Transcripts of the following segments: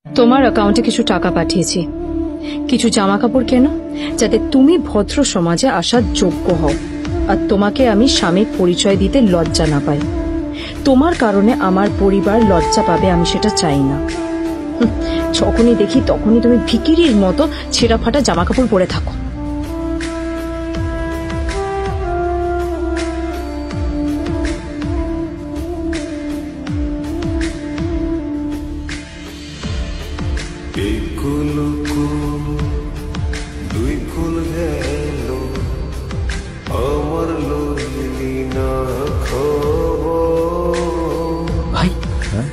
তোমার অ্যাকাউন্টে কিছু টাকা পাঠিয়েছি, কিছু জামা কাপড় কেনো, যাতে তুমি ভদ্র সমাজে আসার যোগ্য হও আর তোমাকে আমি স্বামীর পরিচয় দিতে লজ্জা না পাই। তোমার কারণে আমার পরিবার লজ্জা পাবে, আমি সেটা চাই না। যখনই দেখি তখনই তুমি ভিখিরির মতো ছেঁড়া ফাটা জামা কাপড় পরে থাকো। ভাই,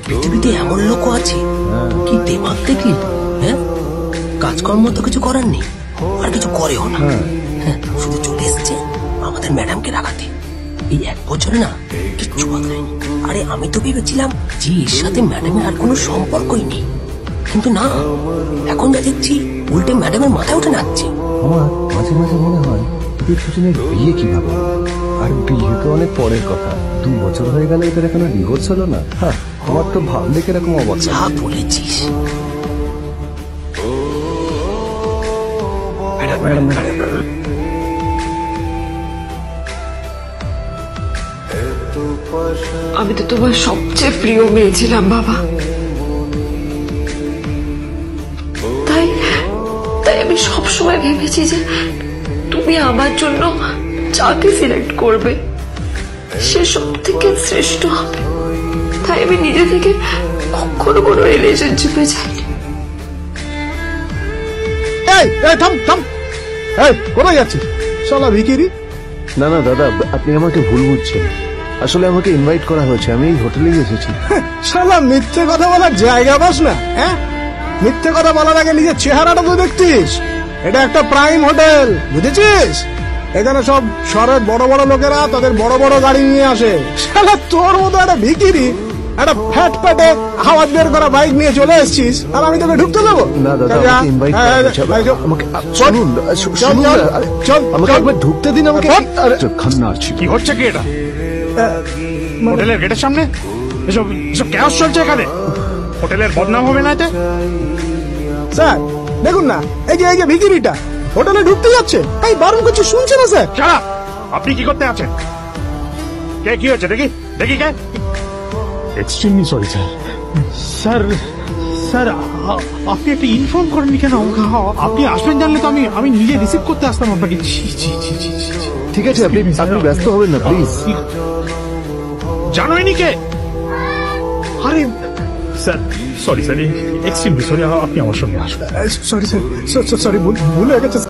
পৃথিবীতে এমন লোক আছে কি দিমাগ দেখলি? হ্যাঁ, কাজকর্ম তো কিছু করার নেই, আর কিছু করেও না। শুধু চলে এসছে আমাদের ম্যাডামকে রাখাতে। এই 1 বছরে না কিচ্ছু বদলায়নি। আরে আমি তো ভেবেছিলাম যে এর সাথে ম্যাডামের আর কোনো সম্পর্কই নেই, কিন্তু না, এখন যা দেখছি উল্টে ম্যাডামের মাথায় উঠে নাচছে। আমার মাঝে মাঝে মনে হয় এদের দুজনের বিয়ে কিভাবে, আর বিয়ে তো অনেক পরের কথা। 2 বছর হয়ে গেল, এদের এখনো ডিভোর্স হলো না। আমার তো ভাবলে কিরকম অবস্থা। যা বলেছিস। আমি তো তোমার সবচেয়ে প্রিয় মেয়ে ছিলাম বাবা, তাই তাই আমি সবসময় ভেবেছি যে তুমি আমার জন্য যাকে সিলেক্ট করবে সে সব থেকে শ্রেষ্ঠ হবে। তাই আমি নিজে থেকে কখনো কোনো রিলেশনশিপে যাইনি। কোথায় যাচ্ছিস শালা ভিখিরি? না না দাদা, আপনি আমাকে ভুল বুঝছেন। আসলে আমাকে ইনভাইট করা হয়েছে, আমি এই হোটেলেই এসেছি। শালা মিথ্যে কথা বলার জায়গা পাস না? হ্যাঁ, মিথ্যে কথা বলার আগে নিজের চেহারাটা তো দেখতিস। এটা একটা প্রাইম হোটেল, বুঝেছিস? এখানে সব শহরের বড় বড় লোকেরা তাদের বড় বড় গাড়ি নিয়ে আসে। শালা তোর মতো একটা ভিখিরি একটা ফ্যাট প্যাটে হাওয়া বের করা বাইক নিয়ে চলে এসছিস, আর আমি তোকে ঢুকতে দেবো না দাদা, আমাকে ইনভাইট করা হয়েছে। আমাকে শুনুন, আমাকে একবার ঢুকতে দিন। আমাকে কি হচ্ছে কি এটা? হোটেলের গেটের সামনে এসব এসব ক্যাশ চলছে এখানে। হোটেলের বদনাম হবে না এতে? স্যার দেখুন না, এই যে ভিখিরিটা হোটেলে ঢুকতে যাচ্ছে, এই বারণ কিছু শুনছে না স্যার। শালা, আপনি কি করতে আছেন? কে কি হচ্ছে দেখি দেখি কে? Extremely sorry sir. Sir sir আপনি একটা ইনফর্ম করেননি কেন? আপনি আসবেন জানলে তো আমি নিজে রিসিভ করতে আসতাম আপনাকে। ঠিক আছে, আপনি ব্যস্ত হবেন না প্লিজ। জানোইনি কে? আরে sir sorry sir, extremely sorry, আপনি আমার সঙ্গে আসবেন। সরি স্যার, সরি ভুল হয়ে গেছে।